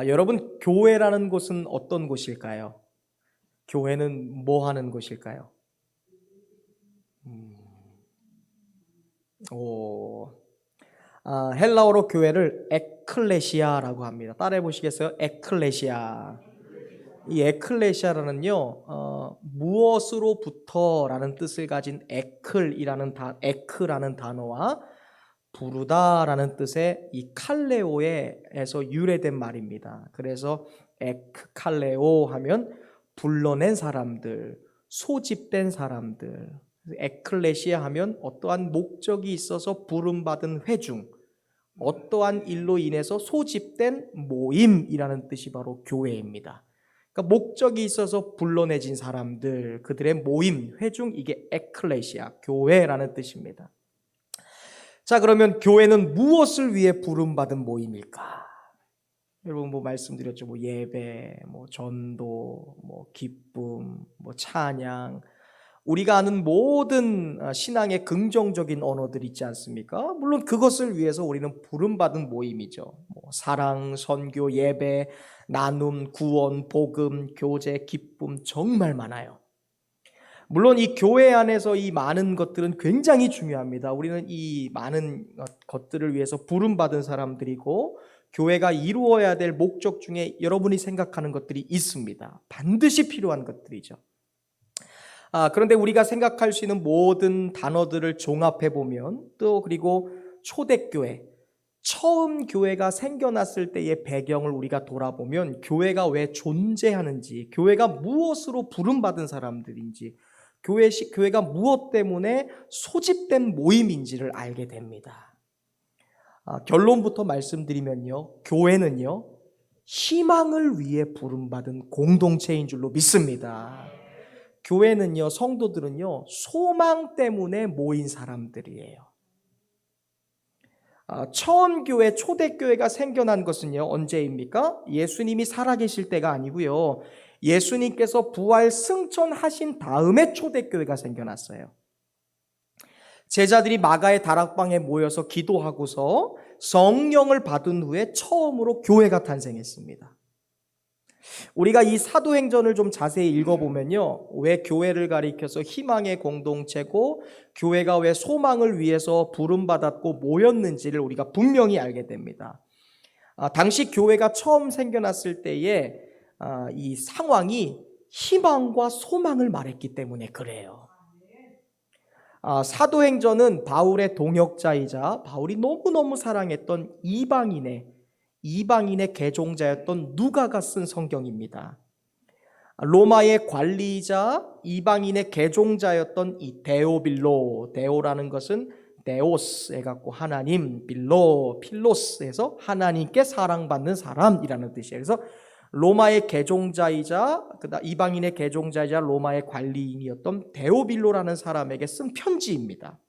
여러분, 교회라는 곳은 어떤 곳일까요? 교회는 뭐 하는 곳일까요? 음, 오, 헬라어로 교회를 에클레시아라고 합니다. 따라해 보시겠어요? 에클레시아. 이 에클레시아라는요, 무엇으로부터라는 뜻을 가진 에크라는 단어와 부르다라는 뜻의 이 칼레오에서 유래된 말입니다. 그래서 에크칼레오 하면 불러낸 사람들, 소집된 사람들. 에클레시아 하면 어떠한 목적이 있어서 부름받은 회중, 어떠한 일로 인해서 소집된 모임이라는 뜻이 바로 교회입니다. 그러니까 목적이 있어서 불러내진 사람들, 그들의 모임, 회중, 이게 에클레시아, 교회라는 뜻입니다. 자, 그러면 교회는 무엇을 위해 부름받은 모임일까? 여러분 말씀드렸죠. 예배, 전도, 기쁨, 찬양. 우리가 아는 모든 신앙의 긍정적인 언어들 있지 않습니까? 물론 그것을 위해서 우리는 부름받은 모임이죠. 사랑, 선교, 예배, 나눔, 구원, 복음, 교제, 기쁨 정말 많아요. 물론 이 교회 안에서 이 많은 것들은 굉장히 중요합니다. 우리는 이 많은 것들을 위해서 부름받은 사람들이고 교회가 이루어야 될 목적 중에 여러분이 생각하는 것들이 있습니다. 반드시 필요한 것들이죠. 그런데 우리가 생각할 수 있는 모든 단어들을 종합해 보면 또 그리고 초대교회, 처음 교회가 생겨났을 때의 배경을 우리가 돌아보면 교회가 왜 존재하는지, 교회가 무엇으로 부름받은 사람들인지, 교회가 무엇 때문에 소집된 모임인지를 알게 됩니다. 결론부터 말씀드리면요, 교회는요 희망을 위해 부름받은 공동체인 줄로 믿습니다. 교회는요, 성도들은요 소망 때문에 모인 사람들이에요. 처음 교회, 초대교회가 생겨난 것은요 언제입니까? 예수님이 살아계실 때가 아니고요, 예수님께서 부활 승천하신 다음에 초대교회가 생겨났어요. 제자들이 마가의 다락방에 모여서 기도하고서 성령을 받은 후에 처음으로 교회가 탄생했습니다. 우리가 이 사도행전을 좀 자세히 읽어보면요, 왜 교회를 가리켜서 희망의 공동체고 교회가 왜 소망을 위해서 부름받았고 모였는지를 우리가 분명히 알게 됩니다. 당시 교회가 처음 생겨났을 때에 이 상황이 희망과 소망을 말했기 때문에 그래요. 사도행전은 바울의 동역자이자 바울이 너무너무 사랑했던 이방인의 개종자였던 누가가 쓴 성경입니다. 로마의 관리자, 이방인의 개종자였던 이 데오라는 것은 데오스 해갖고 하나님, 필로스에서 하나님께 사랑받는 사람이라는 뜻이에요. 그래서 로마의 개종자이자 이방인의 개종자이자 로마의 관리인이었던 데오빌로라는 사람에게 쓴 편지입니다.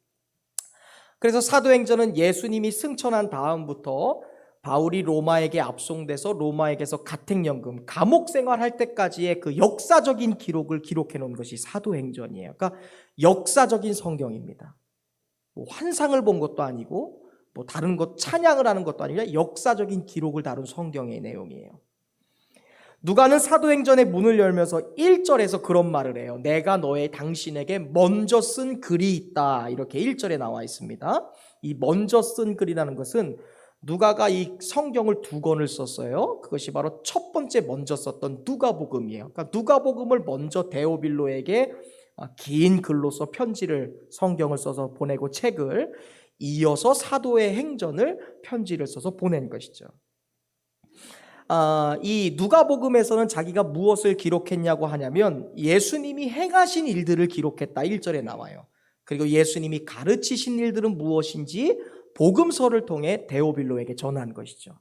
그래서 사도행전은 예수님이 승천한 다음부터 바울이 로마에게 압송돼서 로마에게서 가택연금, 감옥 생활할 때까지의 그 역사적인 기록을 기록해 놓은 것이 사도행전이에요. 그러니까 역사적인 성경입니다. 환상을 본 것도 아니고 다른 것 찬양을 하는 것도 아니라 역사적인 기록을 다룬 성경의 내용이에요. 누가는 사도행전의 문을 열면서 1절에서 그런 말을 해요. 내가 당신에게 먼저 쓴 글이 있다, 이렇게 1절에 나와 있습니다. 이 먼저 쓴 글이라는 것은 누가가 이 성경을 2권을 썼어요. 그것이 바로 첫 번째 먼저 썼던 누가복음이에요. 그러니까 누가복음을 먼저 데오빌로에게 긴 글로서 성경을 써서 보내고, 책을 이어서 사도의 행전을 편지를 써서 보낸 것이죠. 이 누가복음에서는 자기가 무엇을 기록했냐고 하냐면 예수님이 행하신 일들을 기록했다, 1절에 나와요. 그리고 예수님이 가르치신 일들은 무엇인지 복음서를 통해 데오빌로에게 전한 것이죠.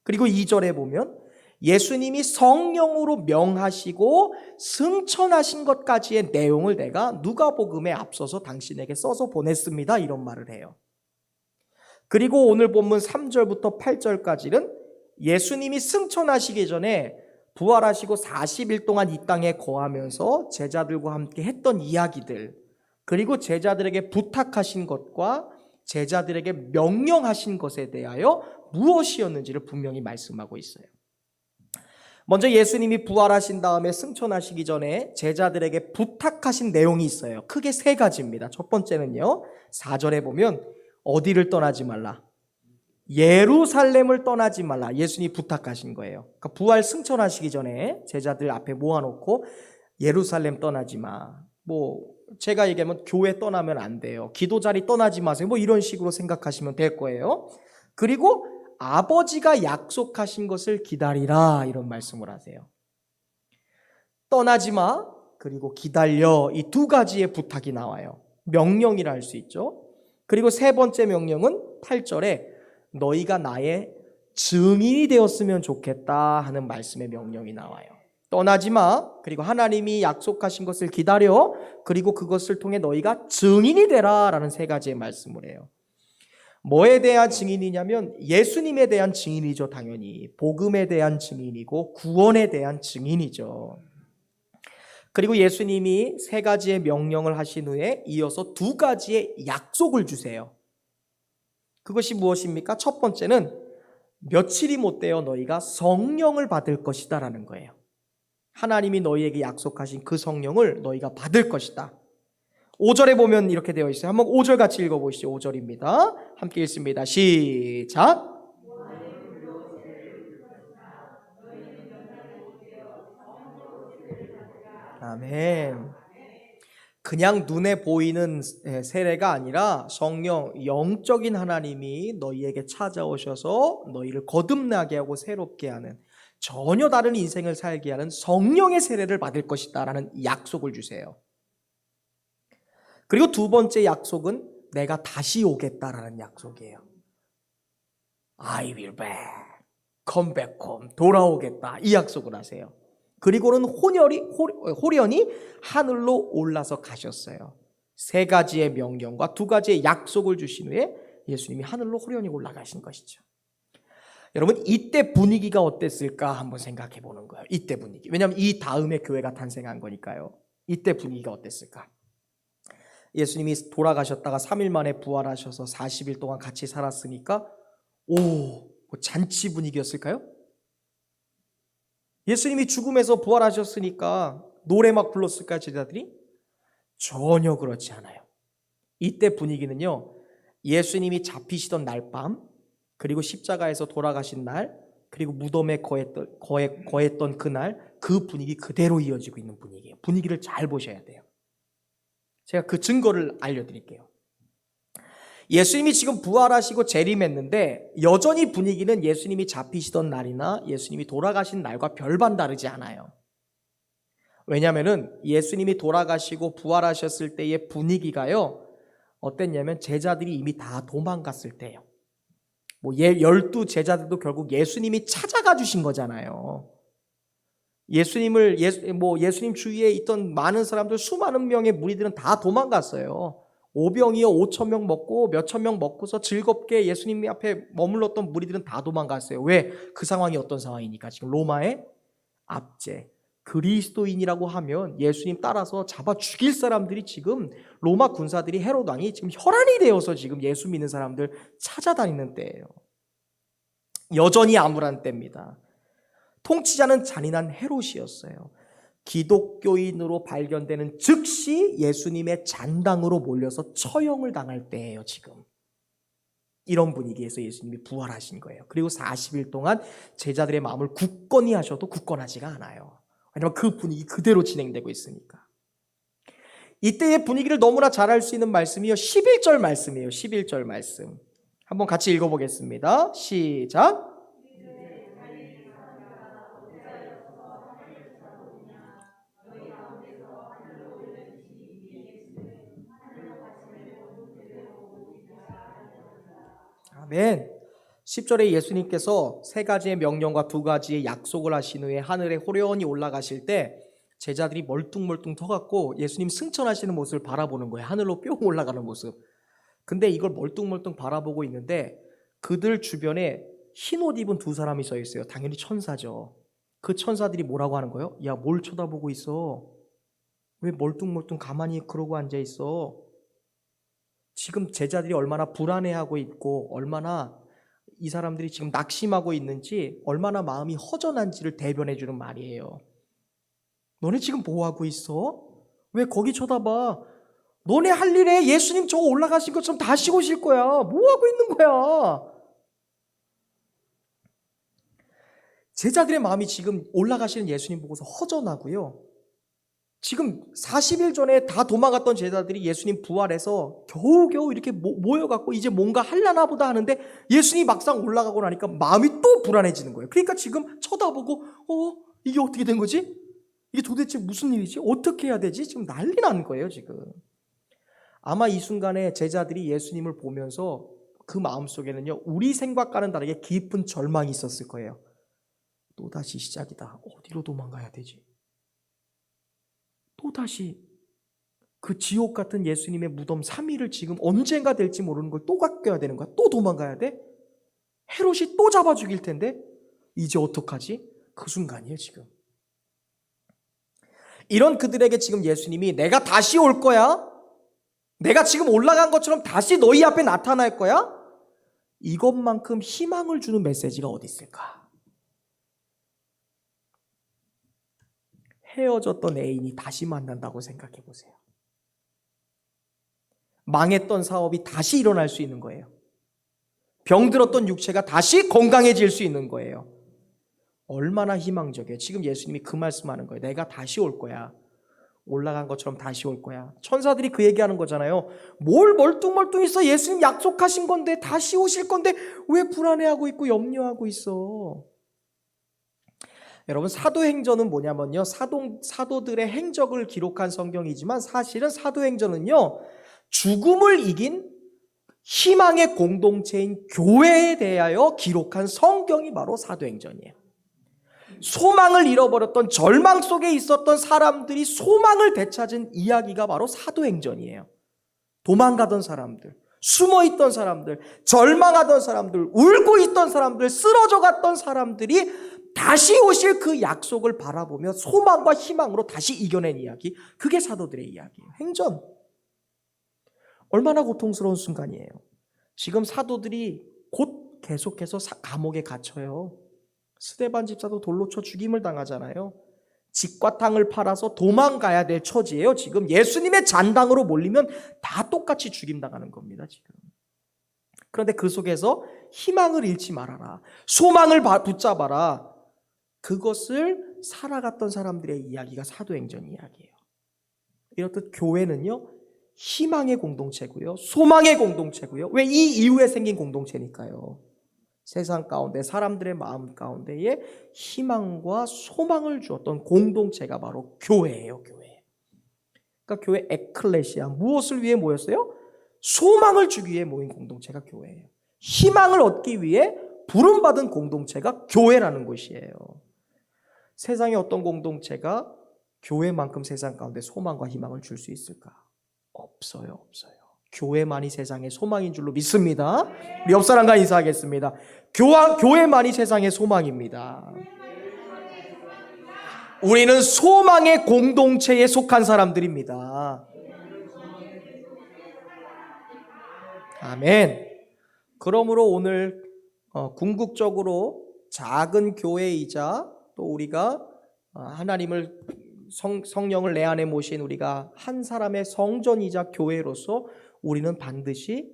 그리고 2절에 보면 예수님이 성령으로 명하시고 승천하신 것까지의 내용을 내가 누가복음에 앞서서 당신에게 써서 보냈습니다, 이런 말을 해요. 그리고 오늘 본문 3절부터 8절까지는 예수님이 승천하시기 전에 부활하시고 40일 동안 이 땅에 거하면서 제자들과 함께 했던 이야기들, 그리고 제자들에게 부탁하신 것과 제자들에게 명령하신 것에 대하여 무엇이었는지를 분명히 말씀하고 있어요. 먼저 예수님이 부활하신 다음에 승천하시기 전에 제자들에게 부탁하신 내용이 있어요. 크게 세 가지입니다. 첫 번째는요, 4절에 보면 어디를 떠나지 말라, 예루살렘을 떠나지 말라, 예수님이 부탁하신 거예요. 그러니까 부활 승천하시기 전에 제자들 앞에 모아놓고 예루살렘 떠나지 마, 제가 얘기하면 교회 떠나면 안 돼요, 기도 자리 떠나지 마세요, 이런 식으로 생각하시면 될 거예요. 그리고 아버지가 약속하신 것을 기다리라, 이런 말씀을 하세요. 떠나지 마, 그리고 기다려, 이 두 가지의 부탁이 나와요. 명령이라 할 수 있죠. 그리고 세 번째 명령은 8절에 너희가 나의 증인이 되었으면 좋겠다 하는 말씀의 명령이 나와요. 떠나지 마, 그리고 하나님이 약속하신 것을 기다려, 그리고 그것을 통해 너희가 증인이 되라 라는 세 가지의 말씀을 해요. 뭐에 대한 증인이냐면 예수님에 대한 증인이죠. 당연히 복음에 대한 증인이고 구원에 대한 증인이죠. 그리고 예수님이 세 가지의 명령을 하신 후에 이어서 두 가지의 약속을 주세요. 그것이 무엇입니까? 첫 번째는 며칠이 못 되어 너희가 성령을 받을 것이다 라는 거예요. 하나님이 너희에게 약속하신 그 성령을 너희가 받을 것이다. 5절에 보면 이렇게 되어 있어요. 한번 5절 같이 읽어보시죠. 5절입니다. 함께 읽습니다. 시작. 아멘. 그냥 눈에 보이는 세례가 아니라 성령, 영적인 하나님이 너희에게 찾아오셔서 너희를 거듭나게 하고 새롭게 하는, 전혀 다른 인생을 살게 하는 성령의 세례를 받을 것이다 라는 약속을 주세요. 그리고 두 번째 약속은 내가 다시 오겠다라는 약속이에요. I will back, come back home, 돌아오겠다, 이 약속을 하세요. 그리고는 호련히 하늘로 올라서 가셨어요. 세 가지의 명령과 두 가지의 약속을 주신 후에 예수님이 하늘로 호련히 올라가신 것이죠. 여러분, 이때 분위기가 어땠을까 한번 생각해 보는 거예요. 이때 분위기. 왜냐하면 이 다음에 교회가 탄생한 거니까요. 이때 분위기가 어땠을까? 예수님이 돌아가셨다가 3일 만에 부활하셔서 40일 동안 같이 살았으니까 잔치 분위기였을까요? 예수님이 죽음에서 부활하셨으니까 노래 막 불렀을까요, 제자들이? 전혀 그렇지 않아요. 이때 분위기는요, 예수님이 잡히시던 날 밤, 그리고 십자가에서 돌아가신 날, 그리고 무덤에 거했던 그날, 그 분위기 그대로 이어지고 있는 분위기예요. 분위기를 잘 보셔야 돼요. 제가 그 증거를 알려드릴게요. 예수님이 지금 부활하시고 재림했는데 여전히 분위기는 예수님이 잡히시던 날이나 예수님이 돌아가신 날과 별반 다르지 않아요. 왜냐하면 예수님이 돌아가시고 부활하셨을 때의 분위기가요, 어땠냐면 제자들이 이미 다 도망갔을 때예요. 12 제자들도 결국 예수님이 찾아가 주신 거잖아요. 예수님 주위에 있던 많은 사람들, 수많은 명의 무리들은 다 도망갔어요. 5병이요 5,000명 먹고 몇천 명 먹고서 즐겁게 예수님 앞에 머물렀던 무리들은 다 도망갔어요. 왜? 그 상황이 어떤 상황이니까. 지금 로마의 압제, 그리스도인이라고 하면 예수님 따라서 잡아 죽일 사람들이, 지금 로마 군사들이, 헤롯 왕이 지금 혈안이 되어서 지금 예수 믿는 사람들 찾아다니는 때예요. 여전히 암울한 때입니다. 통치자는 잔인한 헤롯이었어요. 기독교인으로 발견되는 즉시 예수님의 잔당으로 몰려서 처형을 당할 때예요. 지금 이런 분위기에서 예수님이 부활하신 거예요. 그리고 40일 동안 제자들의 마음을 굳건히 하셔도 굳건하지가 않아요. 왜냐하면 그 분위기 그대로 진행되고 있으니까. 이때의 분위기를 너무나 잘 알 수 있는 말씀이요, 11절 말씀이에요. 11절 말씀 한번 같이 읽어보겠습니다. 시작. 아멘. 10절에 예수님께서 세 가지의 명령과 두 가지의 약속을 하신 후에 하늘에 호련히 올라가실 때 제자들이 멀뚱멀뚱 서갖고 예수님 승천하시는 모습을 바라보는 거예요. 하늘로 뿅 올라가는 모습. 근데 이걸 멀뚱멀뚱 바라보고 있는데 그들 주변에 흰 옷 입은 두 사람이 서 있어요. 당연히 천사죠. 그 천사들이 뭐라고 하는 거예요? 야, 뭘 쳐다보고 있어? 왜 멀뚱멀뚱 가만히 그러고 앉아 있어? 지금 제자들이 얼마나 불안해하고 있고 얼마나 이 사람들이 지금 낙심하고 있는지 얼마나 마음이 허전한지를 대변해 주는 말이에요. 너네 지금 뭐 하고 있어? 왜 거기 쳐다봐? 너네 할 일에 예수님 저 올라가신 것처럼 다시 오실 거야. 뭐 하고 있는 거야? 제자들의 마음이 지금 올라가시는 예수님 보고서 허전하고요. 지금 40일 전에 다 도망갔던 제자들이 예수님 부활해서 겨우겨우 이렇게 모여갖고 이제 뭔가 하려나 보다 하는데 예수님이 막상 올라가고 나니까 마음이 또 불안해지는 거예요. 그러니까 지금 쳐다보고 이게 어떻게 된 거지? 이게 도대체 무슨 일이지? 어떻게 해야 되지? 지금 난리 난 거예요, 지금. 아마 이 순간에 제자들이 예수님을 보면서 그 마음속에는요, 우리 생각과는 다르게 깊은 절망이 있었을 거예요. 또다시 시작이다. 어디로 도망가야 되지? 또다시 그 지옥 같은 예수님의 무덤 3일을 지금 언젠가 될지 모르는 걸 또 겪어야 되는 거야? 또 도망가야 돼? 헤롯이 또 잡아 죽일 텐데 이제 어떡하지? 그 순간이에요, 지금. 이런 그들에게 지금 예수님이 내가 다시 올 거야? 내가 지금 올라간 것처럼 다시 너희 앞에 나타날 거야? 이것만큼 희망을 주는 메시지가 어디 있을까? 헤어졌던 애인이 다시 만난다고 생각해 보세요. 망했던 사업이 다시 일어날 수 있는 거예요. 병들었던 육체가 다시 건강해질 수 있는 거예요. 얼마나 희망적이에요. 지금 예수님이 그 말씀하는 거예요. 내가 다시 올 거야. 올라간 것처럼 다시 올 거야. 천사들이 그 얘기하는 거잖아요. 뭘 멀뚱멀뚱 있어. 예수님 약속하신 건데, 다시 오실 건데 왜 불안해하고 있고 염려하고 있어? 여러분, 사도행전은 뭐냐면요, 사도들의 행적을 기록한 성경이지만 사실은 사도행전은요, 죽음을 이긴 희망의 공동체인 교회에 대하여 기록한 성경이 바로 사도행전이에요. 소망을 잃어버렸던, 절망 속에 있었던 사람들이 소망을 되찾은 이야기가 바로 사도행전이에요. 도망가던 사람들, 숨어있던 사람들, 절망하던 사람들, 울고 있던 사람들, 쓰러져 갔던 사람들이 다시 오실 그 약속을 바라보며 소망과 희망으로 다시 이겨낸 이야기, 그게 사도들의 이야기예요. 행전. 얼마나 고통스러운 순간이에요. 지금 사도들이 곧 계속해서 감옥에 갇혀요. 스데반 집사도 돌로 쳐 죽임을 당하잖아요. 직과탕을 팔아서 도망가야 될 처지예요. 지금 예수님의 잔당으로 몰리면 다 똑같이 죽임당하는 겁니다, 지금. 그런데 그 속에서 희망을 잃지 말아라. 소망을 붙잡아라. 그것을 살아갔던 사람들의 이야기가 사도행전 이야기예요. 이렇듯 교회는요, 희망의 공동체고요, 소망의 공동체고요. 왜? 이 이후에 생긴 공동체니까요. 세상 가운데, 사람들의 마음 가운데에 희망과 소망을 주었던 공동체가 바로 교회예요, 교회. 그러니까 교회 에클레시아, 무엇을 위해 모였어요? 소망을 주기 위해 모인 공동체가 교회예요. 희망을 얻기 위해 부름받은 공동체가 교회라는 곳이에요. 세상에 어떤 공동체가 교회만큼 세상 가운데 소망과 희망을 줄 수 있을까? 없어요, 없어요. 교회만이 세상의 소망인 줄로 믿습니다. 우리 옆 사람과 인사하겠습니다. 교회만이 세상의 소망입니다. 우리는 소망의 공동체에 속한 사람들입니다. 아멘. 그러므로 오늘 궁극적으로 작은 교회이자 또 우리가 하나님을 성령을 내 안에 모신 우리가 한 사람의 성전이자 교회로서 우리는 반드시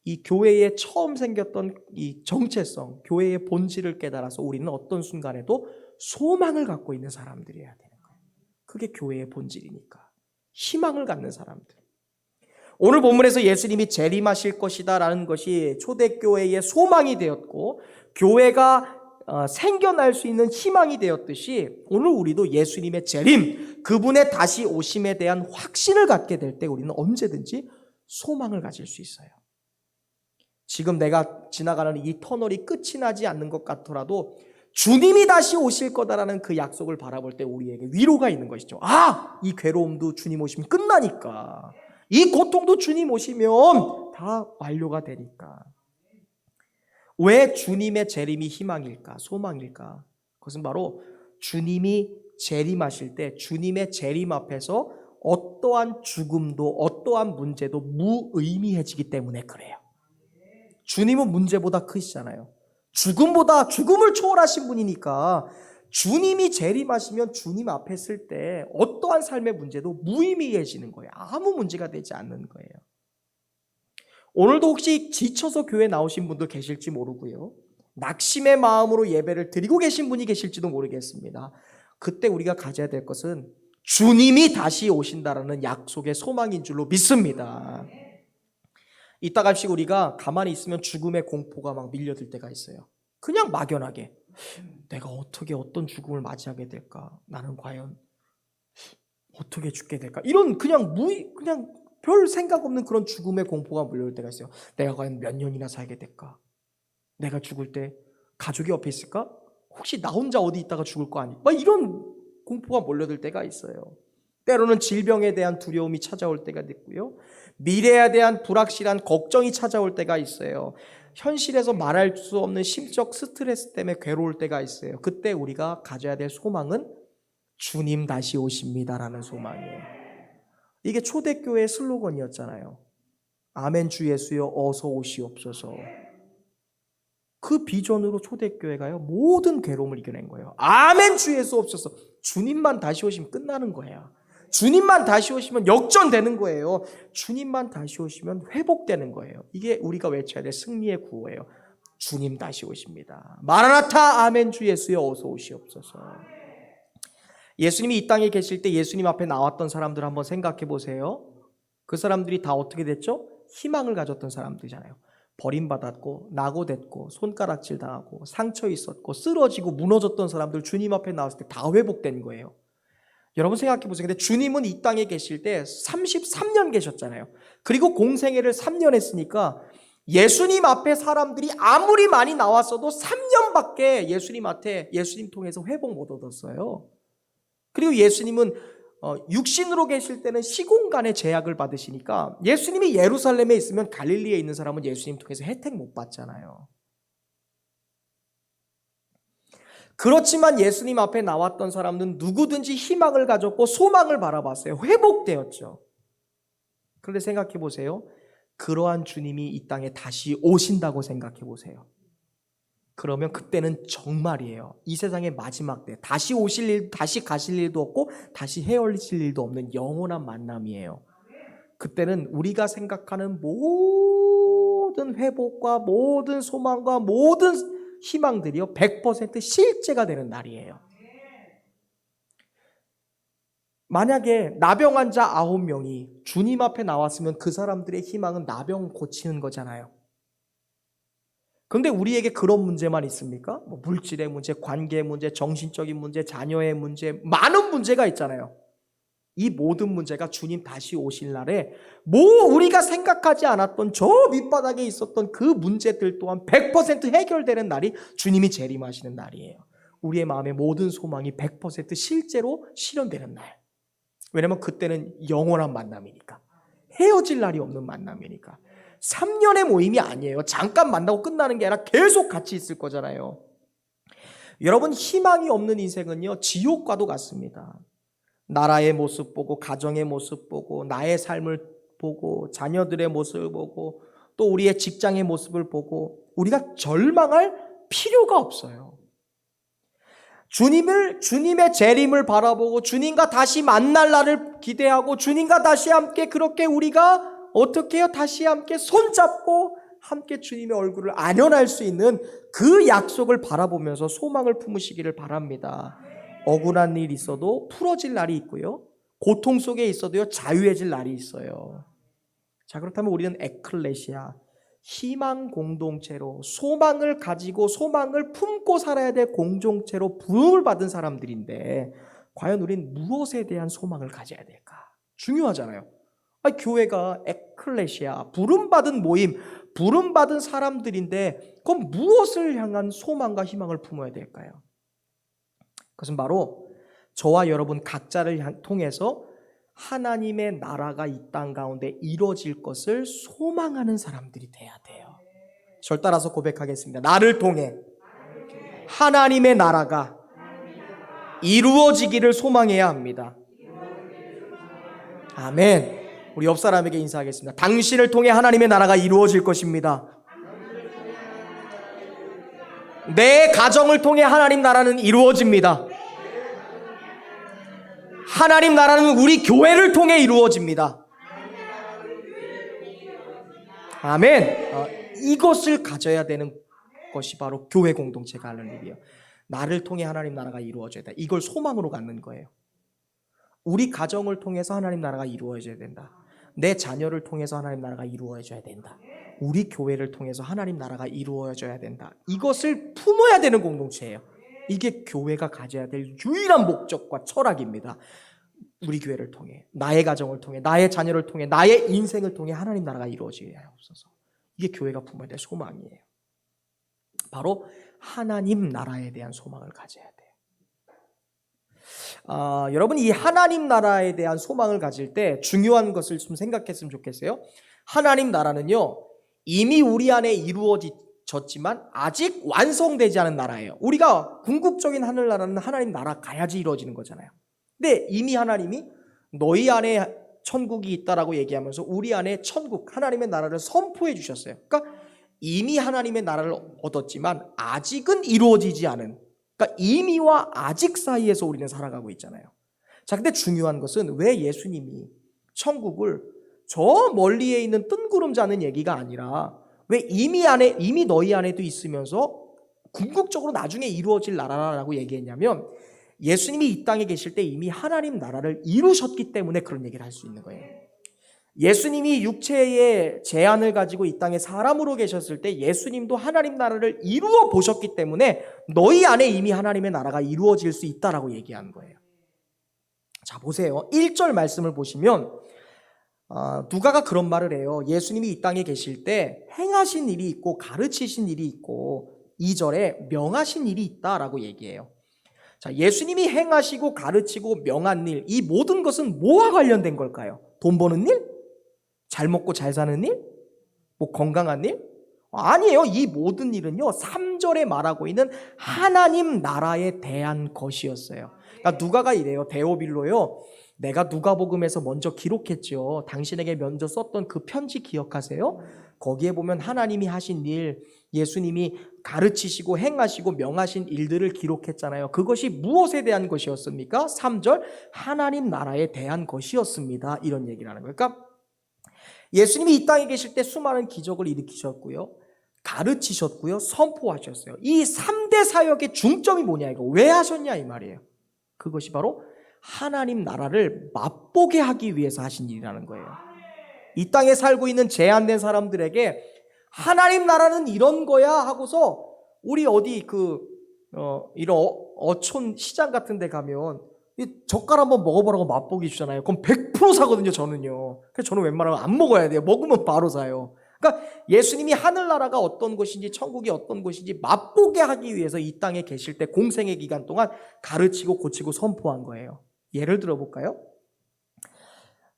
이 교회에 처음 생겼던 이 정체성, 교회의 본질을 깨달아서 우리는 어떤 순간에도 소망을 갖고 있는 사람들이어야 되는 거예요. 그게 교회의 본질이니까. 희망을 갖는 사람들. 오늘 본문에서 예수님이 재림하실 것이다 라는 것이 초대교회의 소망이 되었고 교회가 생겨날 수 있는 희망이 되었듯이 오늘 우리도 예수님의 재림, 그분의 다시 오심에 대한 확신을 갖게 될 때 우리는 언제든지 소망을 가질 수 있어요. 지금 내가 지나가는 이 터널이 끝이 나지 않는 것 같더라도 주님이 다시 오실 거다라는 그 약속을 바라볼 때 우리에게 위로가 있는 것이죠. 이 괴로움도 주님 오시면 끝나니까, 이 고통도 주님 오시면 다 완료가 되니까. 왜 주님의 재림이 희망일까? 소망일까? 그것은 바로 주님이 재림하실 때 주님의 재림 앞에서 어떠한 죽음도 어떠한 문제도 무의미해지기 때문에 그래요. 주님은 문제보다 크시잖아요. 죽음을 초월하신 분이니까 주님이 재림하시면 주님 앞에 설 때 어떠한 삶의 문제도 무의미해지는 거예요. 아무 문제가 되지 않는 거예요. 오늘도 혹시 지쳐서 교회 나오신 분도 계실지 모르고요. 낙심의 마음으로 예배를 드리고 계신 분이 계실지도 모르겠습니다. 그때 우리가 가져야 될 것은 주님이 다시 오신다라는 약속의 소망인 줄로 믿습니다. 이따가씩 우리가 가만히 있으면 죽음의 공포가 막 밀려들 때가 있어요. 그냥 막연하게 내가 어떻게 어떤 죽음을 맞이하게 될까? 나는 과연 어떻게 죽게 될까? 이런 그냥 별 생각 없는 그런 죽음의 공포가 몰려올 때가 있어요. 내가 과연 몇 년이나 살게 될까? 내가 죽을 때 가족이 옆에 있을까? 혹시 나 혼자 어디 있다가 죽을 거 아니야? 막 이런 공포가 몰려들 때가 있어요. 때로는 질병에 대한 두려움이 찾아올 때가 있고요. 미래에 대한 불확실한 걱정이 찾아올 때가 있어요. 현실에서 말할 수 없는 심적 스트레스 때문에 괴로울 때가 있어요. 그때 우리가 가져야 될 소망은 주님 다시 오십니다라는 소망이에요. 이게 초대교회의 슬로건이었잖아요. 아멘 주 예수여 어서 오시옵소서. 그 비전으로 초대교회가요 모든 괴로움을 이겨낸 거예요. 아멘 주 예수 없어서 주님만 다시 오시면 끝나는 거예요. 주님만 다시 오시면 역전되는 거예요. 주님만 다시 오시면 회복되는 거예요. 이게 우리가 외쳐야 될 승리의 구호예요. 주님 다시 오십니다. 마라나타 아멘 주 예수여 어서 오시옵소서. 예수님이 이 땅에 계실 때 예수님 앞에 나왔던 사람들 한번 생각해 보세요. 그 사람들이 다 어떻게 됐죠? 희망을 가졌던 사람들이잖아요. 버림받았고 낙오됐고 손가락질 당하고 상처 있었고 쓰러지고 무너졌던 사람들 주님 앞에 나왔을 때 다 회복된 거예요. 여러분 생각해 보세요. 근데 주님은 이 땅에 계실 때 33년 계셨잖아요. 그리고 공생애를 3년 했으니까 예수님 앞에 사람들이 아무리 많이 나왔어도 3년밖에 예수님 통해서 회복 못 얻었어요. 그리고 예수님은 육신으로 계실 때는 시공간의 제약을 받으시니까 예수님이 예루살렘에 있으면 갈릴리에 있는 사람은 예수님 통해서 혜택 못 받잖아요. 그렇지만 예수님 앞에 나왔던 사람은 누구든지 희망을 가졌고 소망을 바라봤어요. 회복되었죠. 그런데 생각해 보세요. 그러한 주님이 이 땅에 다시 오신다고 생각해 보세요. 그러면 그때는 정말이에요. 이 세상의 마지막 때 다시 오실 일, 다시 가실 일도 없고 다시 헤어질 일도 없는 영원한 만남이에요. 그때는 우리가 생각하는 모든 회복과 모든 소망과 모든 희망들이요 100% 실제가 되는 날이에요. 만약에 나병 환자 9명이 주님 앞에 나왔으면 그 사람들의 희망은 나병 고치는 거잖아요. 그런데 우리에게 그런 문제만 있습니까? 물질의 문제, 관계의 문제, 정신적인 문제, 자녀의 문제, 많은 문제가 있잖아요. 이 모든 문제가 주님 다시 오실 날에 우리가 생각하지 않았던 저 밑바닥에 있었던 그 문제들 또한 100% 해결되는 날이 주님이 재림하시는 날이에요. 우리의 마음의 모든 소망이 100% 실제로 실현되는 날. 왜냐하면 그때는 영원한 만남이니까. 헤어질 날이 없는 만남이니까. 3년의 모임이 아니에요. 잠깐 만나고 끝나는 게 아니라 계속 같이 있을 거잖아요. 여러분 희망이 없는 인생은요 지옥과도 같습니다. 나라의 모습 보고 가정의 모습 보고 나의 삶을 보고 자녀들의 모습을 보고 또 우리의 직장의 모습을 보고 우리가 절망할 필요가 없어요. 주님의 재림을 바라보고 주님과 다시 만날 날을 기대하고 주님과 다시 함께 그렇게 우리가 어떻게 해요? 다시 함께 손잡고 함께 주님의 얼굴을 안연할 수 있는 그 약속을 바라보면서 소망을 품으시기를 바랍니다. 억울한 일이 있어도 풀어질 날이 있고요. 고통 속에 있어도요 자유해질 날이 있어요. 자, 그렇다면 우리는 에클레시아, 희망 공동체로 소망을 가지고 소망을 품고 살아야 될 공동체로 부름을 받은 사람들인데 과연 우리는 무엇에 대한 소망을 가져야 될까? 중요하잖아요. 교회가 에클레시아, 부름받은 모임, 부름받은 사람들인데 그럼 무엇을 향한 소망과 희망을 품어야 될까요? 그것은 바로 저와 여러분 각자를 통해서 하나님의 나라가 이 땅 가운데 이루어질 것을 소망하는 사람들이 돼야 돼요. 절 따라서 고백하겠습니다. 나를 통해 하나님의 나라가 이루어지기를 소망해야 합니다. 아멘. 우리 옆 사람에게 인사하겠습니다. 당신을 통해 하나님의 나라가 이루어질 것입니다. 내 가정을 통해 하나님 나라는 이루어집니다. 하나님 나라는 우리 교회를 통해 이루어집니다. 아멘. 이것을 가져야 되는 것이 바로 교회 공동체가 하는 일이에요. 나를 통해 하나님 나라가 이루어져야 돼. 이걸 소망으로 갖는 거예요. 우리 가정을 통해서 하나님 나라가 이루어져야 된다. 내 자녀를 통해서 하나님 나라가 이루어져야 된다. 우리 교회를 통해서 하나님 나라가 이루어져야 된다. 이것을 품어야 되는 공동체예요. 이게 교회가 가져야 될 유일한 목적과 철학입니다. 우리 교회를 통해, 나의 가정을 통해, 나의 자녀를 통해, 나의 인생을 통해 하나님 나라가 이루어져야 없어서, 이게 교회가 품어야 될 소망이에요. 바로 하나님 나라에 대한 소망을 가져야 돼요. 여러분, 이 하나님 나라에 대한 소망을 가질 때 중요한 것을 좀 생각했으면 좋겠어요. 하나님 나라는요, 이미 우리 안에 이루어졌지만 아직 완성되지 않은 나라예요. 우리가 궁극적인 하늘나라는 하나님 나라 가야지 이루어지는 거잖아요. 근데 이미 하나님이 너희 안에 천국이 있다라고 얘기하면서 우리 안에 천국, 하나님의 나라를 선포해 주셨어요. 그러니까 이미 하나님의 나라를 얻었지만 아직은 이루어지지 않은, 그러니까 이미와 아직 사이에서 우리는 살아가고 있잖아요. 자, 근데 중요한 것은 왜 예수님이 천국을 저 멀리에 있는 뜬구름자는 얘기가 아니라 왜 이미 너희 안에도 있으면서 궁극적으로 나중에 이루어질 나라라고 얘기했냐면, 예수님이 이 땅에 계실 때 이미 하나님 나라를 이루셨기 때문에 그런 얘기를 할 수 있는 거예요. 예수님이 육체의 제한을 가지고 이 땅에 사람으로 계셨을 때 예수님도 하나님 나라를 이루어 보셨기 때문에 너희 안에 이미 하나님의 나라가 이루어질 수 있다라고 얘기하는 거예요. 자, 보세요. 1절 말씀을 보시면 누가가 그런 말을 해요. 예수님이 이 땅에 계실 때 행하신 일이 있고 가르치신 일이 있고 2절에 명하신 일이 있다라고 얘기해요. 자, 예수님이 행하시고 가르치고 명한 일, 이 모든 것은 뭐와 관련된 걸까요? 돈 버는 일? 잘 먹고 잘 사는 일? 뭐 건강한 일? 아니에요. 이 모든 일은요, 3절에 말하고 있는 하나님 나라에 대한 것이었어요. 그러니까 누가가 이래요. 데오빌로요, 내가 누가복음에서 먼저 기록했죠. 당신에게 먼저 썼던 그 편지 기억하세요? 거기에 보면 하나님이 하신 일, 예수님이 가르치시고 행하시고 명하신 일들을 기록했잖아요. 그것이 무엇에 대한 것이었습니까? 3절, 하나님 나라에 대한 것이었습니다. 이런 얘기를 하는 거예요. 그러니까 예수님이 이 땅에 계실 때 수많은 기적을 일으키셨고요, 가르치셨고요, 선포하셨어요. 이 3대 사역의 중점이 뭐냐, 이거 왜 하셨냐 이 말이에요. 그것이 바로 하나님 나라를 맛보게 하기 위해서 하신 일이라는 거예요. 이 땅에 살고 있는 제한된 사람들에게 하나님 나라는 이런 거야 하고서, 우리 어디 이런 어촌 시장 같은 데 가면 이 젓갈 한번 먹어보라고 맛보기 주잖아요. 그럼 100% 사거든요, 저는요. 그래서 저는 웬만하면 안 먹어야 돼요. 먹으면 바로 사요. 그러니까 예수님이 하늘나라가 어떤 곳인지 천국이 어떤 곳인지 맛보게 하기 위해서 이 땅에 계실 때 공생의 기간 동안 가르치고 고치고 선포한 거예요. 예를 들어 볼까요?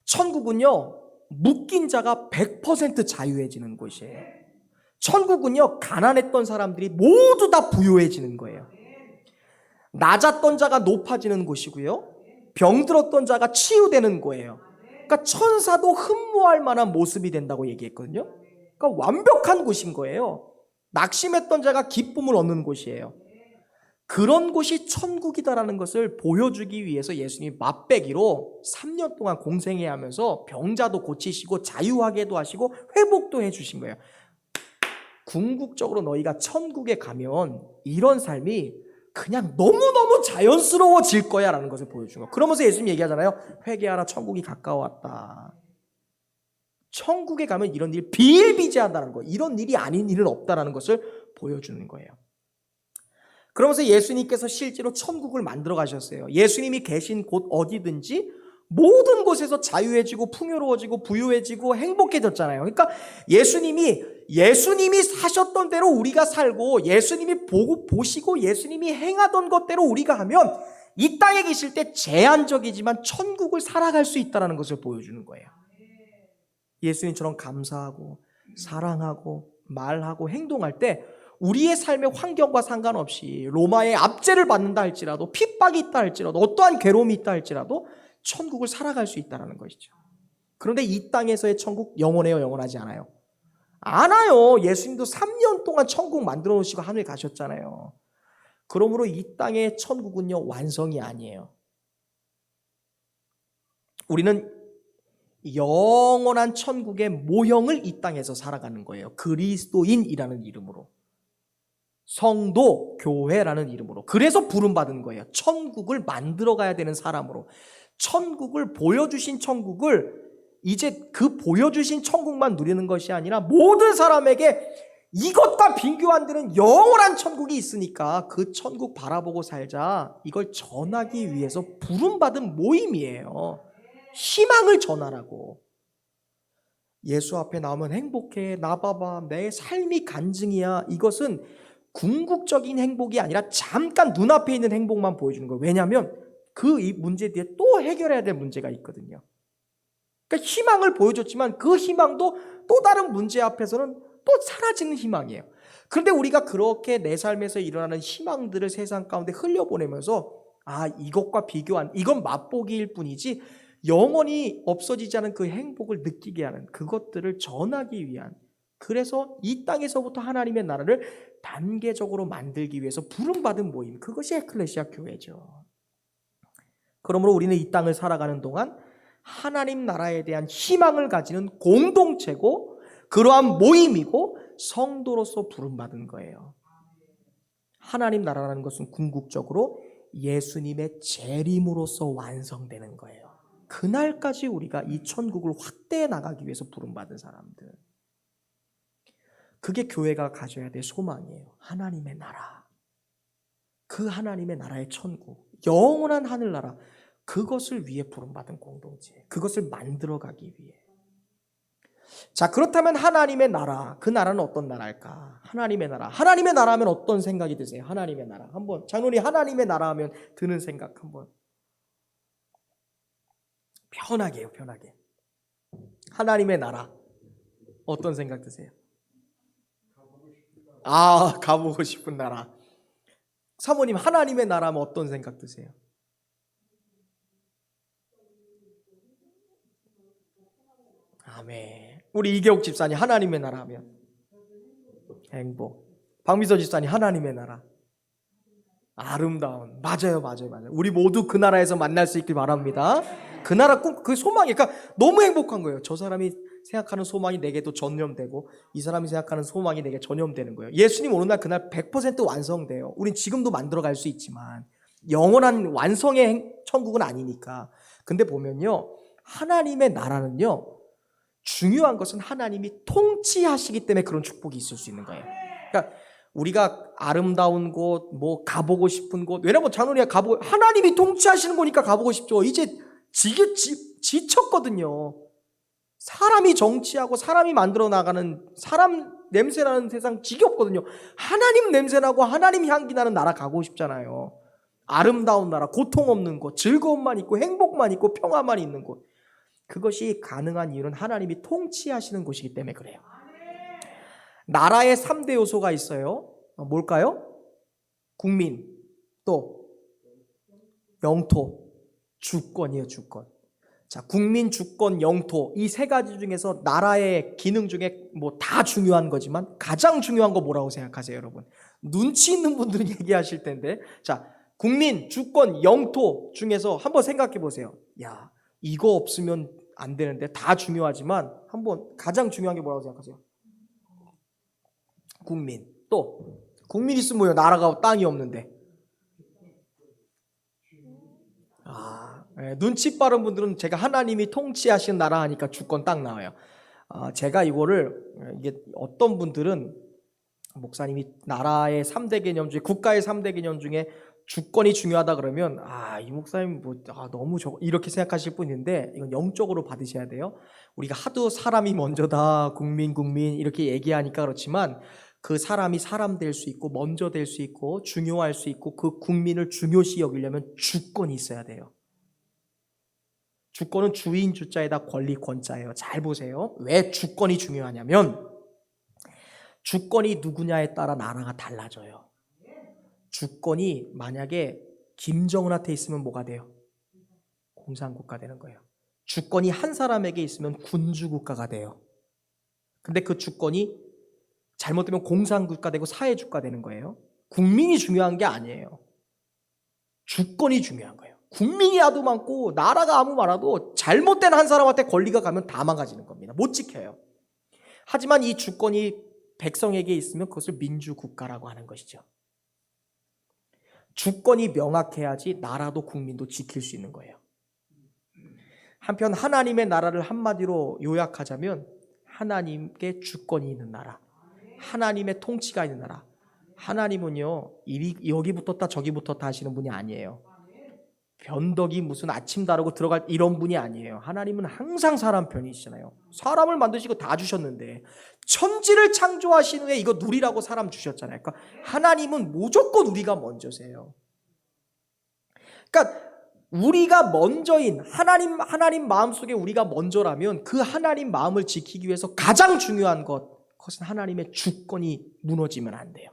천국은요, 묶인 자가 100% 자유해지는 곳이에요. 천국은요, 가난했던 사람들이 모두 다 부유해지는 거예요. 낮았던 자가 높아지는 곳이고요, 병들었던 자가 치유되는 거예요. 그러니까 천사도 흠모할 만한 모습이 된다고 얘기했거든요. 그러니까 완벽한 곳인 거예요. 낙심했던 자가 기쁨을 얻는 곳이에요. 그런 곳이 천국이다라는 것을 보여주기 위해서 예수님이 맛배기로 3년 동안 공생해 하면서 병자도 고치시고 자유하게도 하시고 회복도 해주신 거예요. 궁극적으로 너희가 천국에 가면 이런 삶이 그냥 너무너무 자연스러워질 거야 라는 것을 보여준 거예요. 그러면서 예수님이 얘기하잖아요. 회개하라, 천국이 가까웠다. 천국에 가면 이런 일이 비일비재하다는 거예요. 이런 일이 아닌 일은 없다라는 것을 보여주는 거예요. 그러면서 예수님께서 실제로 천국을 만들어 가셨어요. 예수님이 계신 곳 어디든지 모든 곳에서 자유해지고 풍요로워지고 부유해지고 행복해졌잖아요. 그러니까 예수님이 사셨던 대로 우리가 살고, 예수님이 보시고 예수님이 행하던 것대로 우리가 하면 이 땅에 계실 때 제한적이지만 천국을 살아갈 수 있다는 것을 보여주는 거예요. 예수님처럼 감사하고 사랑하고 말하고 행동할 때 우리의 삶의 환경과 상관없이 로마의 압제를 받는다 할지라도, 핍박이 있다 할지라도, 어떠한 괴로움이 있다 할지라도 천국을 살아갈 수 있다는 것이죠. 그런데 이 땅에서의 천국 영원해요, 영원하지 않아요? 안 와요. 예수님도 3년 동안 천국 만들어 놓으시고 하늘 가셨잖아요. 그러므로 이 땅의 천국은요, 완성이 아니에요. 우리는 영원한 천국의 모형을 이 땅에서 살아가는 거예요. 그리스도인이라는 이름으로. 성도, 교회라는 이름으로. 그래서 부름받은 거예요. 천국을 만들어 가야 되는 사람으로. 천국을 보여주신 천국을 이제 그 보여주신 천국만 누리는 것이 아니라 모든 사람에게 이것과 비교 안 되는 영원한 천국이 있으니까 그 천국 바라보고 살자. 이걸 전하기 위해서 부름받은 모임이에요. 희망을 전하라고. 예수 앞에 나오면 행복해. 나 봐봐. 내 삶이 간증이야. 이것은 궁극적인 행복이 아니라 잠깐 눈앞에 있는 행복만 보여주는 거예요. 왜냐하면 그 이 문제 뒤에 또 해결해야 될 문제가 있거든요. 그러니까 희망을 보여줬지만 그 희망도 또 다른 문제 앞에서는 또 사라지는 희망이에요. 그런데 우리가 그렇게 내 삶에서 일어나는 희망들을 세상 가운데 흘려보내면서 이것과 비교한, 이건 맛보기일 뿐이지 영원히 없어지지 않은 그 행복을 느끼게 하는 그것들을 전하기 위한, 그래서 이 땅에서부터 하나님의 나라를 단계적으로 만들기 위해서 부름받은 모임, 그것이 에클레시아 교회죠. 그러므로 우리는 이 땅을 살아가는 동안 하나님 나라에 대한 희망을 가지는 공동체고 그러한 모임이고 성도로서 부름받은 거예요. 하나님 나라라는 것은 궁극적으로 예수님의 재림으로서 완성되는 거예요. 그날까지 우리가 이 천국을 확대해 나가기 위해서 부름받은 사람들, 그게 교회가 가져야 될 소망이에요. 하나님의 나라, 그 하나님의 나라의 천국, 영원한 하늘나라, 그것을 위해 부름받은 공동체, 그것을 만들어가기 위해. 자, 그렇다면 하나님의 나라, 그 나라는 어떤 나라일까? 하나님의 나라, 하나님의 나라 하면 어떤 생각이 드세요? 하나님의 나라 한번, 장로님 하나님의 나라 하면 드는 생각 한번 편하게 해요. 편하게. 하나님의 나라 어떤 생각 드세요? 가보고 싶은 나라. 사모님 하나님의 나라 하면 어떤 생각 드세요? 아멘. 우리 이계옥 집사님 하나님의 나라 하면 행복. 박미서 집사님 하나님의 나라 아름다운. 맞아요. 우리 모두 그 나라에서 만날 수 있길 바랍니다. 그 나라 꿈, 그 소망이, 그러니까 너무 행복한 거예요. 저 사람이 생각하는 소망이 내게도 전염되고 이 사람이 생각하는 소망이 내게 전염되는 거예요. 예수님 오는 날 그날 100% 완성돼요. 우린 지금도 만들어갈 수 있지만 영원한 완성의 천국은 아니니까. 근데 보면요, 하나님의 나라는요, 중요한 것은 하나님이 통치하시기 때문에 그런 축복이 있을 수 있는 거예요. 그러니까 우리가 아름다운 곳, 뭐 가보고 싶은 곳, 왜냐면 장로님이 하나님이 통치하시는 거니까 가보고 싶죠. 이제 지쳤거든요. 사람이 정치하고 사람이 만들어 나가는, 사람 냄새나는 세상 지겹거든요. 하나님 냄새나고 하나님 향기 나는 나라 가고 싶잖아요. 아름다운 나라, 고통 없는 곳, 즐거움만 있고 행복만 있고 평화만 있는 곳. 그것이 가능한 이유는 하나님이 통치하시는 곳이기 때문에 그래요. 나라의 3대 요소가 있어요. 뭘까요? 국민, 또 영토, 주권이에요. 주권. 자, 국민, 주권, 영토, 이 세 가지 중에서 나라의 기능 중에 뭐 다 중요한 거지만 가장 중요한 거 뭐라고 생각하세요, 여러분? 눈치 있는 분들은 얘기하실 텐데, 자, 국민, 주권, 영토 중에서 한번 생각해 보세요. 야, 이거 없으면 안 되는데. 다 중요하지만 한번 가장 중요한 게 뭐라고 생각하세요? 국민. 또 국민 있으면 뭐예요? 나라가, 땅이 없는데. 눈치 빠른 분들은 제가 하나님이 통치하시는 나라 하니까 주권 딱 나와요. 제가 이거를, 이게 어떤 분들은 목사님이 나라의 3대 개념 중에, 국가의 3대 개념 중에 주권이 중요하다 그러면 이 목사님 너무 이렇게 생각하실 분인데, 이건 영적으로 받으셔야 돼요. 우리가 하도 사람이 먼저다, 국민 이렇게 얘기하니까 그렇지만, 그 사람이 사람 될 수 있고 먼저 될 수 있고 중요할 수 있고 그 국민을 중요시 여기려면 주권이 있어야 돼요. 주권은 주인 주자에다 권리 권자예요. 잘 보세요. 왜 주권이 중요하냐면, 주권이 누구냐에 따라 나라가 달라져요. 주권이 만약에 김정은한테 있으면 뭐가 돼요? 공산국가 되는 거예요. 주권이 한 사람에게 있으면 군주국가가 돼요. 근데 그 주권이 잘못되면 공산국가 되고 사회주가 되는 거예요. 국민이 중요한 게 아니에요. 주권이 중요한 거예요. 국민이 아도 많고 나라가 아무 말아도 잘못된 한 사람한테 권리가 가면 다 망가지는 겁니다. 못 지켜요. 하지만 이 주권이 백성에게 있으면 그것을 민주국가라고 하는 것이죠. 주권이 명확해야지 나라도 국민도 지킬 수 있는 거예요. 한편 하나님의 나라를 한마디로 요약하자면 하나님께 주권이 있는 나라, 하나님의 통치가 있는 나라. 하나님은요, 여기 붙었다 저기 붙었다 하시는 분이 아니에요. 변덕이 무슨 아침 다르고 들어갈 이런 분이 아니에요. 하나님은 항상 사람 편이시잖아요. 사람을 만드시고 다 주셨는데 천지를 창조하신 후에 이거 누리라고 사람 주셨잖아요. 그러니까 하나님은 무조건 우리가 먼저세요. 그러니까 우리가 먼저인 하나님 마음속에 우리가 먼저라면 그 하나님 마음을 지키기 위해서 가장 중요한 그것은 하나님의 주권이 무너지면 안 돼요.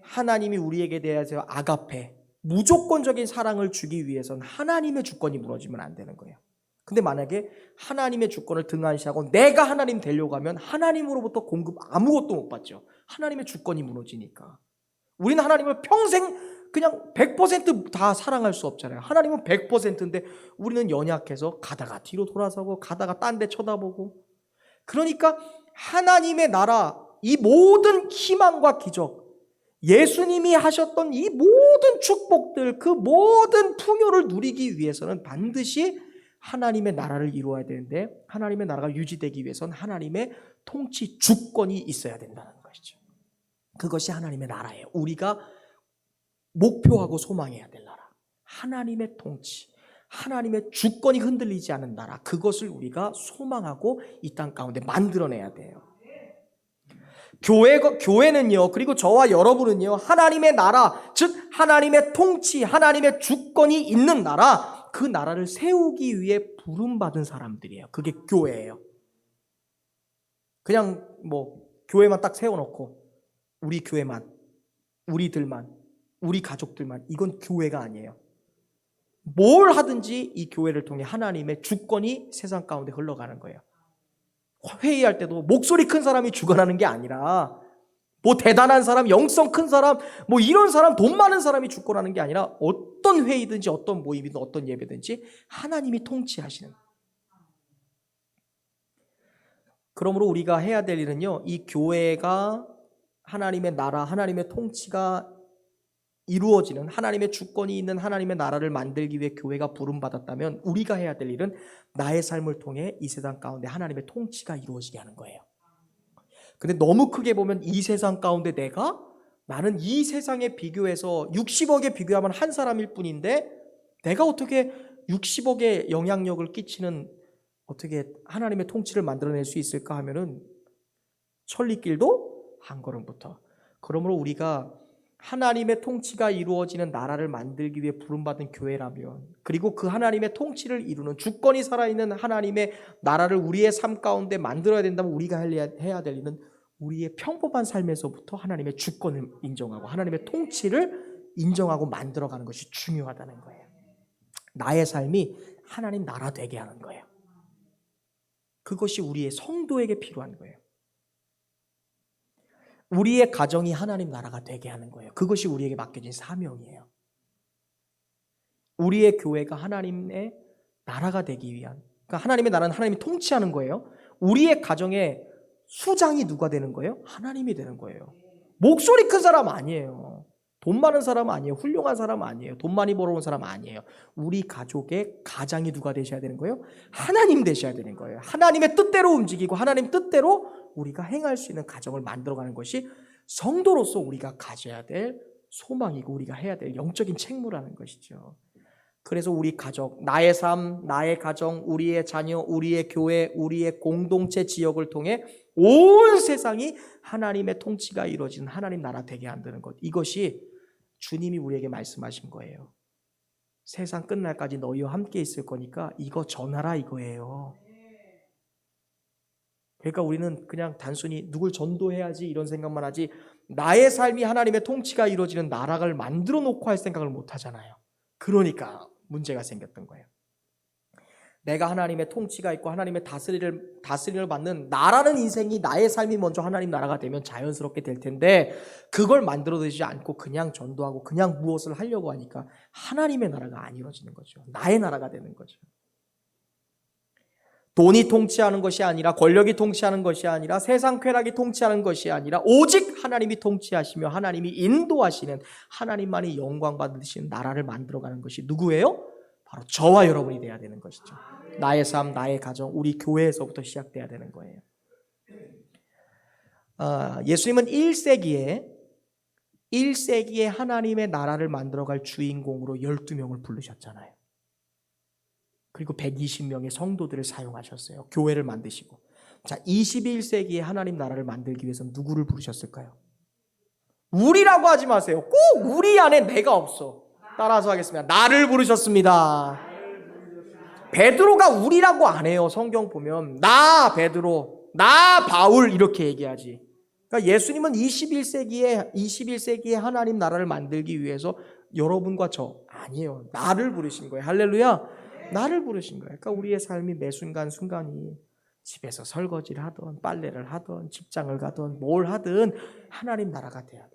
하나님이 우리에게 대해서 아가페, 무조건적인 사랑을 주기 위해서는 하나님의 주권이 무너지면 안 되는 거예요. 근데 만약에 하나님의 주권을 등한시하고 내가 하나님 되려고 하면 하나님으로부터 공급 아무것도 못 받죠. 하나님의 주권이 무너지니까. 우리는 하나님을 평생 그냥 100% 사랑할 수 없잖아요. 하나님은 100%인데 우리는 연약해서 가다가 뒤로 돌아서고 가다가 딴 데 쳐다보고. 그러니까 하나님의 나라, 이 모든 희망과 기적, 예수님이 하셨던 이 모든 축복들, 그 모든 풍요를 누리기 위해서는 반드시 하나님의 나라를 이루어야 되는데, 하나님의 나라가 유지되기 위해서는 하나님의 통치 주권이 있어야 된다는 것이죠. 그것이 하나님의 나라예요. 우리가 목표하고 소망해야 될 나라, 하나님의 통치, 하나님의 주권이 흔들리지 않은 나라, 그것을 우리가 소망하고 이 땅 가운데 만들어내야 돼요. 교회는요, 그리고 저와 여러분은요, 하나님의 나라, 즉 하나님의 통치, 하나님의 주권이 있는 나라, 그 나라를 세우기 위해 부름받은 사람들이에요. 그게 교회예요. 그냥 교회만 딱 세워놓고 우리 교회만, 우리들만, 우리 가족들만, 이건 교회가 아니에요. 뭘 하든지 이 교회를 통해 하나님의 주권이 세상 가운데 흘러가는 거예요. 회의할 때도 목소리 큰 사람이 주관하는 게 아니라, 대단한 사람, 영성 큰 사람, 이런 사람, 돈 많은 사람이 주권하는 게 아니라 어떤 회의든지 어떤 모임이든 어떤 예배든지 하나님이 통치하시는. 그러므로 우리가 해야 될 일은요, 이 교회가 하나님의 나라, 하나님의 통치가 이루어지는, 하나님의 주권이 있는 하나님의 나라를 만들기 위해 교회가 부름받았다면 우리가 해야 될 일은 나의 삶을 통해 이 세상 가운데 하나님의 통치가 이루어지게 하는 거예요. 근데 너무 크게 보면 이 세상 가운데 나는 이 세상에 비교해서 60억에 비교하면 한 사람일 뿐인데 내가 어떻게 60억의 영향력을 끼치는, 어떻게 하나님의 통치를 만들어낼 수 있을까 하면은 천리길도 한 걸음부터. 그러므로 우리가 하나님의 통치가 이루어지는 나라를 만들기 위해 부름받은 교회라면, 그리고 그 하나님의 통치를 이루는 주권이 살아있는 하나님의 나라를 우리의 삶 가운데 만들어야 된다면 우리가 해야 될 일은 우리의 평범한 삶에서부터 하나님의 주권을 인정하고 하나님의 통치를 인정하고 만들어가는 것이 중요하다는 거예요. 나의 삶이 하나님 나라 되게 하는 거예요. 그것이 우리의 성도에게 필요한 거예요. 우리의 가정이 하나님 나라가 되게 하는 거예요. 그것이 우리에게 맡겨진 사명이에요. 우리의 교회가 하나님의 나라가 되기 위한, 그러니까 하나님의 나라는 하나님이 통치하는 거예요. 우리의 가정의 수장이 누가 되는 거예요? 하나님이 되는 거예요. 목소리 큰 사람 아니에요. 돈 많은 사람 아니에요. 훌륭한 사람 아니에요. 돈 많이 벌어온 사람 아니에요. 우리 가족의 가장이 누가 되셔야 되는 거예요? 하나님 되셔야 되는 거예요. 하나님의 뜻대로 움직이고 하나님 뜻대로 우리가 행할 수 있는 가정을 만들어가는 것이 성도로서 우리가 가져야 될 소망이고 우리가 해야 될 영적인 책무라는 것이죠. 그래서 우리 가족, 나의 삶, 나의 가정, 우리의 자녀, 우리의 교회, 우리의 공동체 지역을 통해 온 세상이 하나님의 통치가 이루어지는 하나님 나라 되게 만드는 것, 이것이 주님이 우리에게 말씀하신 거예요. 세상 끝날까지 너희와 함께 있을 거니까 이거 전하라 이거예요. 그러니까 우리는 그냥 단순히 누굴 전도해야지 이런 생각만 하지, 나의 삶이 하나님의 통치가 이루어지는 나라를 만들어 놓고 할 생각을 못 하잖아요. 그러니까 문제가 생겼던 거예요. 내가 하나님의 통치가 있고 하나님의 다스림을 받는 나라는 인생이, 나의 삶이 먼저 하나님 나라가 되면 자연스럽게 될 텐데, 그걸 만들어내지 않고 그냥 전도하고 그냥 무엇을 하려고 하니까 하나님의 나라가 안 이루어지는 거죠. 나의 나라가 되는 거죠. 돈이 통치하는 것이 아니라, 권력이 통치하는 것이 아니라, 세상 쾌락이 통치하는 것이 아니라, 오직 하나님이 통치하시며 하나님이 인도하시는, 하나님만이 영광 받으시는 나라를 만들어가는 것이 누구예요? 바로 저와 여러분이 돼야 되는 것이죠. 나의 삶, 나의 가정, 우리 교회에서부터 시작돼야 되는 거예요. 예수님은 1세기에 하나님의 나라를 만들어갈 주인공으로 12명을 부르셨잖아요. 그리고 120명의 성도들을 사용하셨어요. 교회를 만드시고. 자, 21세기에 하나님 나라를 만들기 위해서 누구를 부르셨을까요? 우리라고 하지 마세요. 꼭 우리 안에 내가 없어. 따라서 하겠습니다. 나를 부르셨습니다. 베드로가 우리라고 안 해요. 성경 보면 나 베드로, 나 바울 이렇게 얘기하지. 그러니까 예수님은 21세기에 하나님 나라를 만들기 위해서 여러분과 저 아니에요. 나를 부르신 거예요. 할렐루야. 나를 부르신 거예요. 그러니까 우리의 삶이 매 순간순간이, 집에서 설거지를 하든 빨래를 하든 직장을 가든 뭘 하든 하나님 나라가 돼야 돼요.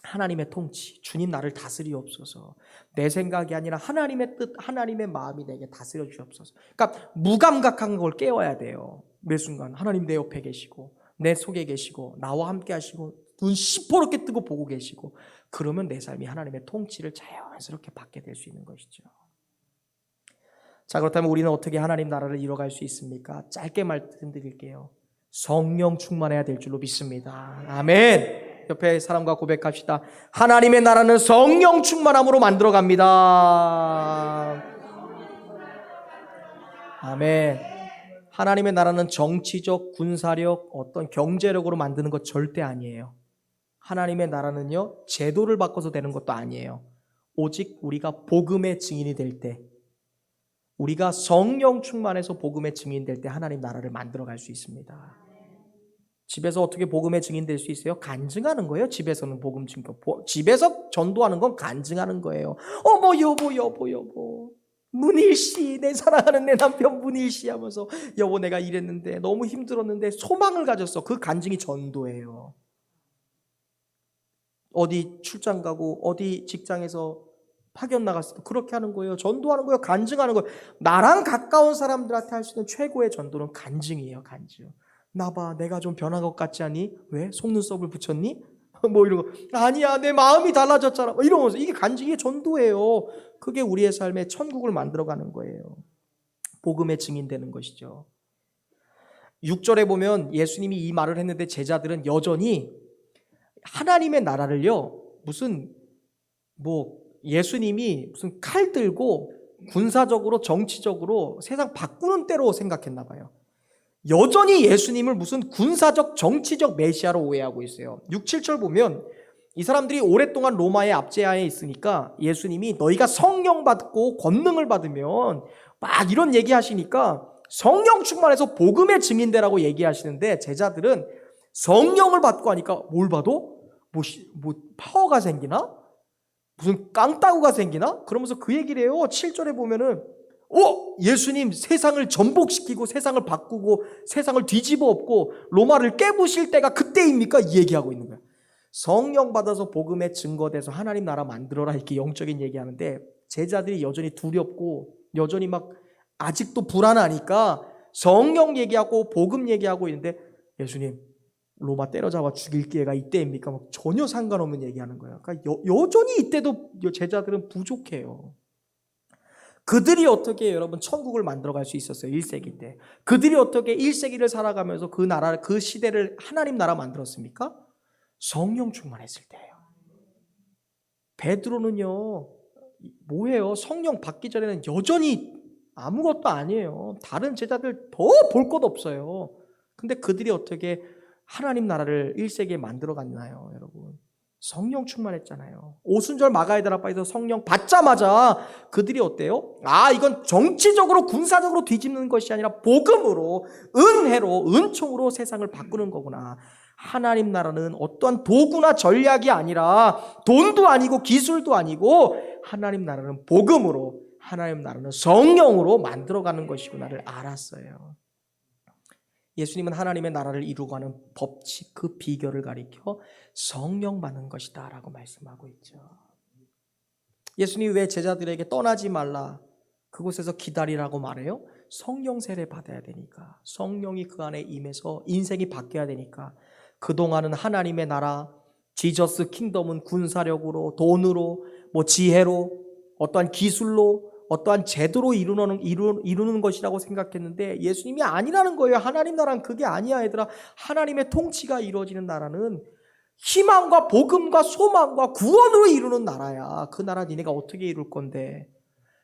하나님의 통치, 주님 나를 다스리옵소서. 내 생각이 아니라 하나님의 뜻, 하나님의 마음이 내게 다스려 주옵소서. 그러니까 무감각한 걸 깨워야 돼요. 매 순간 하나님 내 옆에 계시고 내 속에 계시고 나와 함께 하시고 눈 시퍼렇게 뜨고 보고 계시고, 그러면 내 삶이 하나님의 통치를 자연스럽게 받게 될 수 있는 것이죠. 자, 그렇다면 우리는 어떻게 하나님 나라를 이뤄갈 수 있습니까? 짧게 말씀드릴게요. 성령 충만해야 될 줄로 믿습니다. 아멘. 옆에 사람과 고백합시다. 하나님의 나라는 성령 충만함으로 만들어갑니다. 아멘. 하나님의 나라는 정치적, 군사력, 어떤 경제력으로 만드는 것 절대 아니에요. 하나님의 나라는요, 제도를 바꿔서 되는 것도 아니에요. 오직 우리가 복음의 증인이 될 때, 우리가 성령 충만해서 복음의 증인 될 때 하나님 나라를 만들어갈 수 있습니다. 집에서 어떻게 복음의 증인 될 수 있어요? 간증하는 거예요. 집에서는 복음 증거, 집에서 전도하는 건 간증하는 거예요. 어머 여보 문일씨, 내 사랑하는 내 남편 문일씨 하면서, 여보 내가 이랬는데 너무 힘들었는데 소망을 가졌어. 그 간증이 전도예요. 어디 출장 가고 어디 직장에서 파견 나갔을 때 그렇게 하는 거예요. 전도하는 거예요. 간증하는 거예요. 나랑 가까운 사람들한테 할 수 있는 최고의 전도는 간증이에요. 간증. 나봐, 내가 좀 변한 것 같지 않니? 왜? 속눈썹을 붙였니? 뭐 이러고, 아니야 내 마음이 달라졌잖아 뭐 이러면서, 이게 간증이 전도예요. 그게 우리의 삶에 천국을 만들어가는 거예요. 복음의 증인되는 것이죠. 6절에 보면 예수님이 이 말을 했는데 제자들은 여전히 하나님의 나라를요, 무슨 예수님이 무슨 칼 들고 군사적으로 정치적으로 세상 바꾸는 때로 생각했나 봐요. 여전히 예수님을 무슨 군사적 정치적 메시아로 오해하고 있어요. 6, 7절 보면 이 사람들이 오랫동안 로마의 압제하에 있으니까 예수님이 너희가 성령 받고 권능을 받으면 막 이런 얘기하시니까 성령 충만해서 복음의 증인되라고 얘기하시는데, 제자들은 성령을 받고 하니까 뭘 봐도 파워가 생기나? 무슨 깡따구가 생기나? 그러면서 그 얘기를 해요. 7절에 보면은 예수님 세상을 전복시키고 세상을 바꾸고 세상을 뒤집어 엎고 로마를 깨부실 때가 그때입니까? 이 얘기하고 있는 거야. 성령 받아서 복음에 증거돼서 하나님 나라 만들어라, 이렇게 영적인 얘기하는데, 제자들이 여전히 두렵고 여전히 막 아직도 불안하니까 성령 얘기하고 복음 얘기하고 있는데, 예수님 로마 때려잡아 죽일 기회가 이때입니까? 막 전혀 상관없는 얘기하는 거예요. 그러니까 여전히 이때도 제자들은 부족해요. 그들이 어떻게 여러분 천국을 만들어갈 수 있었어요? 1세기 때. 그들이 어떻게 1세기를 살아가면서 그 나라, 그 시대를 하나님 나라 만들었습니까? 성령 충만했을 때예요. 베드로는요, 뭐예요? 성령 받기 전에는 여전히 아무것도 아니에요. 다른 제자들 더 볼 것 없어요. 근데 그들이 어떻게 하나님 나라를 1세기에 만들어갔나요, 여러분? 성령 충만했잖아요. 오순절 마가에다 라파에서 성령 받자마자 그들이 어때요? 이건 정치적으로 군사적으로 뒤집는 것이 아니라 복음으로, 은혜로, 은총으로 세상을 바꾸는 거구나. 하나님 나라는 어떠한 도구나 전략이 아니라, 돈도 아니고 기술도 아니고, 하나님 나라는 복음으로 하나님 나라는 성령으로 만들어가는 것이구나를 알았어요. 예수님은 하나님의 나라를 이루고가는 법칙, 그 비결을 가리켜 성령 받는 것이다 라고 말씀하고 있죠. 예수님이 왜 제자들에게 떠나지 말라, 그곳에서 기다리라고 말해요? 성령 세례 받아야 되니까, 성령이 그 안에 임해서 인생이 바뀌어야 되니까. 그동안은 하나님의 나라, 지저스 킹덤은 군사력으로, 돈으로, 지혜로, 어떠한 기술로, 어떠한 제도로 이루는 것이라고 생각했는데 예수님이 아니라는 거예요. 하나님 나라는 그게 아니야, 얘들아. 하나님의 통치가 이루어지는 나라는 희망과 복음과 소망과 구원으로 이루는 나라야. 그 나라 니네가 어떻게 이룰 건데?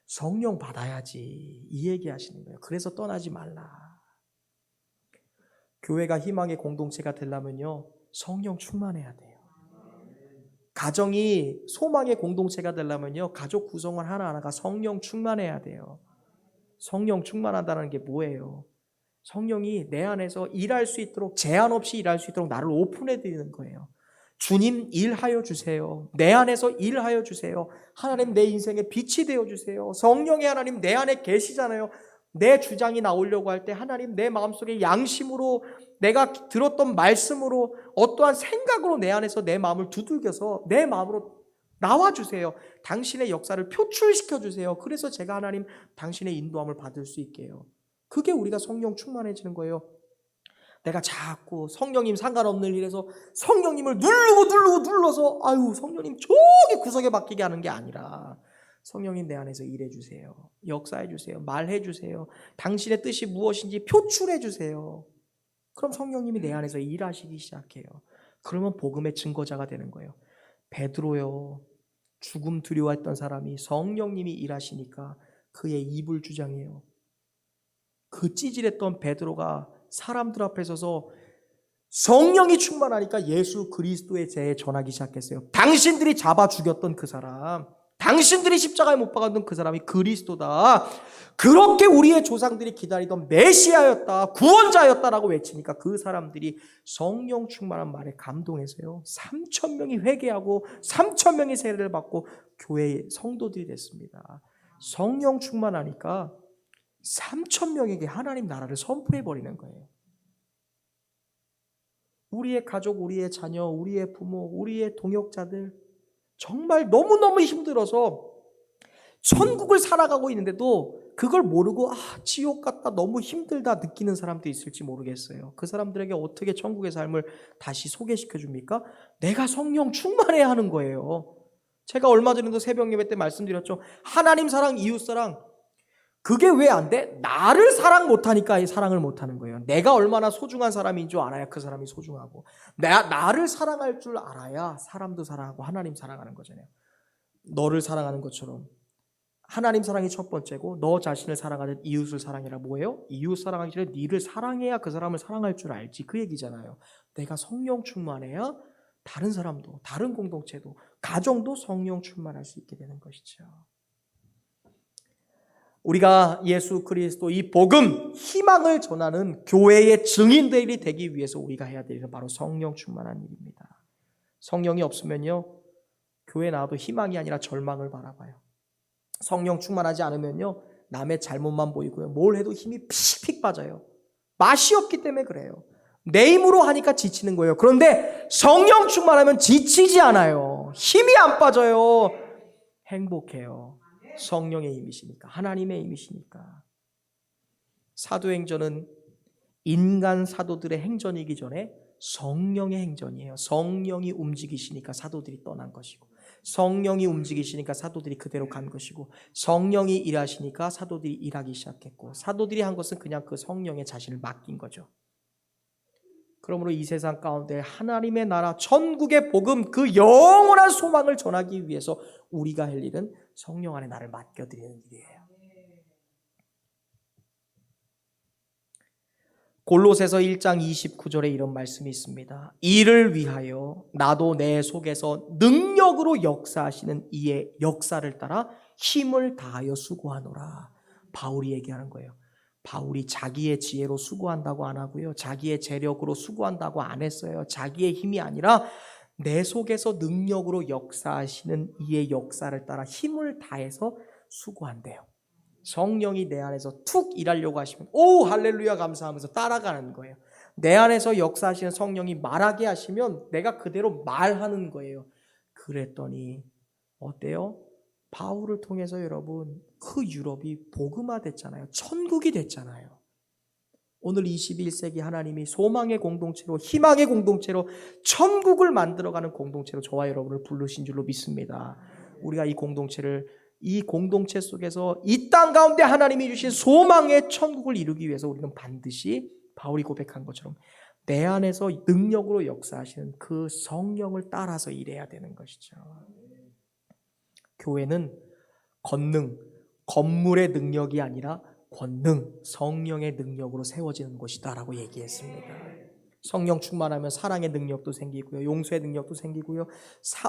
성령 받아야지, 이 얘기 하시는 거예요. 그래서 떠나지 말라. 교회가 희망의 공동체가 되려면요, 성령 충만해야 돼요. 가정이 소망의 공동체가 되려면요, 가족 구성원 하나하나가 성령 충만해야 돼요. 성령 충만한다는 게 뭐예요? 성령이 내 안에서 일할 수 있도록, 제한 없이 일할 수 있도록 나를 오픈해 드리는 거예요. 주님 일하여 주세요. 내 안에서 일하여 주세요. 하나님 내 인생의 빛이 되어 주세요. 성령의 하나님 내 안에 계시잖아요. 내 주장이 나오려고 할 때 하나님 내 마음속에 양심으로, 내가 들었던 말씀으로, 어떠한 생각으로 내 안에서 내 마음을 두들겨서 내 마음으로 나와주세요. 당신의 역사를 표출시켜 주세요. 그래서 제가 하나님 당신의 인도함을 받을 수 있게요. 그게 우리가 성령 충만해지는 거예요. 내가 자꾸 성령님 상관없는 일에서 성령님을 눌러서 아유 성령님 저기 구석에 맡기게 하는 게 아니라, 성령님 내 안에서 일해 주세요. 역사해 주세요. 말해 주세요. 당신의 뜻이 무엇인지 표출해 주세요. 그럼 성령님이 내 안에서 일하시기 시작해요. 그러면 복음의 증거자가 되는 거예요. 베드로요, 죽음 두려워했던 사람이 성령님이 일하시니까 그의 입을 주장해요. 그 찌질했던 베드로가 사람들 앞에 서서 성령이 충만하니까 예수 그리스도의 죄에 전하기 시작했어요. 당신들이 잡아 죽였던 그 사람, 당신들이 십자가에 못 박았던 그 사람이 그리스도다, 그렇게 우리의 조상들이 기다리던 메시아였다, 구원자였다라고 외치니까 그 사람들이 성령 충만한 말에 감동해서요, 3,000명이 회개하고 3,000명이 세례를 받고 교회의 성도들이 됐습니다. 성령 충만하니까 3,000명에게 하나님 나라를 선포해버리는 거예요. 우리의 가족, 우리의 자녀, 우리의 부모, 우리의 동역자들 정말 너무너무 힘들어서 천국을 살아가고 있는데도 그걸 모르고 지옥 같다, 너무 힘들다 느끼는 사람도 있을지 모르겠어요. 그 사람들에게 어떻게 천국의 삶을 다시 소개시켜 줍니까? 내가 성령 충만해야 하는 거예요. 제가 얼마 전에도 새벽 예배 때 말씀드렸죠. 하나님 사랑, 이웃 사랑, 그게 왜 안 돼? 나를 사랑 못하니까 사랑을 못하는 거예요. 내가 얼마나 소중한 사람인 줄 알아야 그 사람이 소중하고, 나를 사랑할 줄 알아야 사람도 사랑하고 하나님 사랑하는 거잖아요. 너를 사랑하는 것처럼 하나님 사랑이 첫 번째고, 너 자신을 사랑하는 이웃을 사랑해라. 뭐예요? 이웃 사랑하기 전에 니를 사랑해야 그 사람을 사랑할 줄 알지, 그 얘기잖아요. 내가 성령 충만해야 다른 사람도, 다른 공동체도, 가정도 성령 충만할 수 있게 되는 것이죠. 우리가 예수 그리스도 이 복음, 희망을 전하는 교회의 증인들이 되기 위해서 우리가 해야 될 일은 바로 성령 충만한 일입니다. 성령이 없으면요, 교회 나와도 희망이 아니라 절망을 바라봐요. 성령 충만하지 않으면요, 남의 잘못만 보이고요, 뭘 해도 힘이 픽픽 빠져요. 맛이 없기 때문에 그래요. 내 힘으로 하니까 지치는 거예요. 그런데 성령 충만하면 지치지 않아요. 힘이 안 빠져요. 행복해요. 성령의 힘이시니까, 하나님의 힘이시니까. 사도행전은 인간 사도들의 행전이기 전에 성령의 행전이에요. 성령이 움직이시니까 사도들이 떠난 것이고, 성령이 움직이시니까 사도들이 그대로 간 것이고, 성령이 일하시니까 사도들이 일하기 시작했고, 사도들이 한 것은 그냥 그 성령의 자신을 맡긴 거죠. 그러므로 이 세상 가운데 하나님의 나라, 천국의 복음, 그 영원한 소망을 전하기 위해서 우리가 할 일은 성령 안에 나를 맡겨드리는 일이에요. 골로새서 1장 29절에 이런 말씀이 있습니다. 이를 위하여 나도 내 속에서 능력으로 역사하시는 이의 역사를 따라 힘을 다하여 수고하노라. 바울이 얘기하는 거예요. 바울이 자기의 지혜로 수고한다고 안 하고요, 자기의 재력으로 수고한다고 안 했어요. 자기의 힘이 아니라 내 속에서 능력으로 역사하시는 이의 역사를 따라 힘을 다해서 수고한대요. 성령이 내 안에서 툭 일하려고 하시면 오 할렐루야 감사하면서 따라가는 거예요. 내 안에서 역사하시는 성령이 말하게 하시면 내가 그대로 말하는 거예요. 그랬더니 어때요? 바울을 통해서 여러분 그 유럽이 복음화됐잖아요. 천국이 됐잖아요. 오늘 21세기 하나님이 소망의 공동체로 희망의 공동체로 천국을 만들어가는 공동체로 저와 여러분을 부르신 줄로 믿습니다. 우리가 이 공동체 속에서 이 땅 가운데 하나님이 주신 소망의 천국을 이루기 위해서 우리는 반드시 바울이 고백한 것처럼 내 안에서 능력으로 역사하시는 그 성령을 따라서 일해야 되는 것이죠. 교회는 건물의 능력이 아니라 권능, 성령의 능력으로 세워지는 곳이다라고 얘기했습니다. 성령 충만하면 사랑의 능력도 생기고요, 용서의 능력도 생기고요,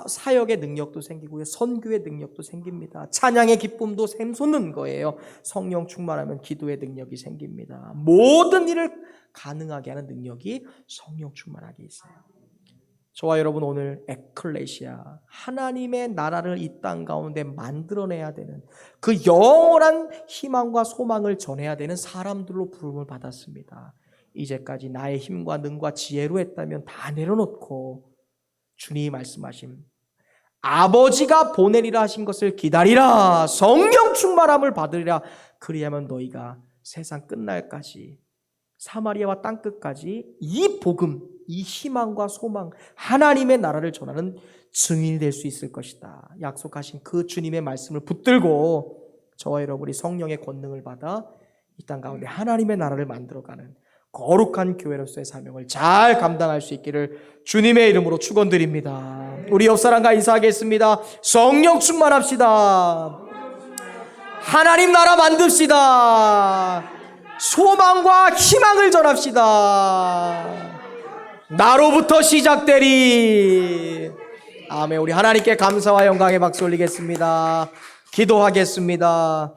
사역의 능력도 생기고요, 선교의 능력도 생깁니다. 찬양의 기쁨도 샘솟는 거예요. 성령 충만하면 기도의 능력이 생깁니다. 모든 일을 가능하게 하는 능력이 성령 충만하게 있어요. 저와 여러분 오늘 에클레시아, 하나님의 나라를 이 땅 가운데 만들어내야 되는 그 영원한 희망과 소망을 전해야 되는 사람들로 부름을 받았습니다. 이제까지 나의 힘과 능과 지혜로 했다면 다 내려놓고 주님이 말씀하신 아버지가 보내리라 하신 것을 기다리라, 성령 충만함을 받으리라. 그리하면 너희가 세상 끝날까지 사마리아와 땅끝까지 이 복음, 이 희망과 소망, 하나님의 나라를 전하는 증인이 될 수 있을 것이다. 약속하신 그 주님의 말씀을 붙들고 저와 여러분이 성령의 권능을 받아 이 땅 가운데 하나님의 나라를 만들어가는 거룩한 교회로서의 사명을 잘 감당할 수 있기를 주님의 이름으로 축원드립니다. 우리 옆 사람과 인사하겠습니다. 성령 충만합시다. 하나님 나라 만듭시다. 소망과 희망을 전합시다. 나로부터 시작되리. 아멘. 우리 하나님께 감사와 영광의 박수 올리겠습니다. 기도하겠습니다.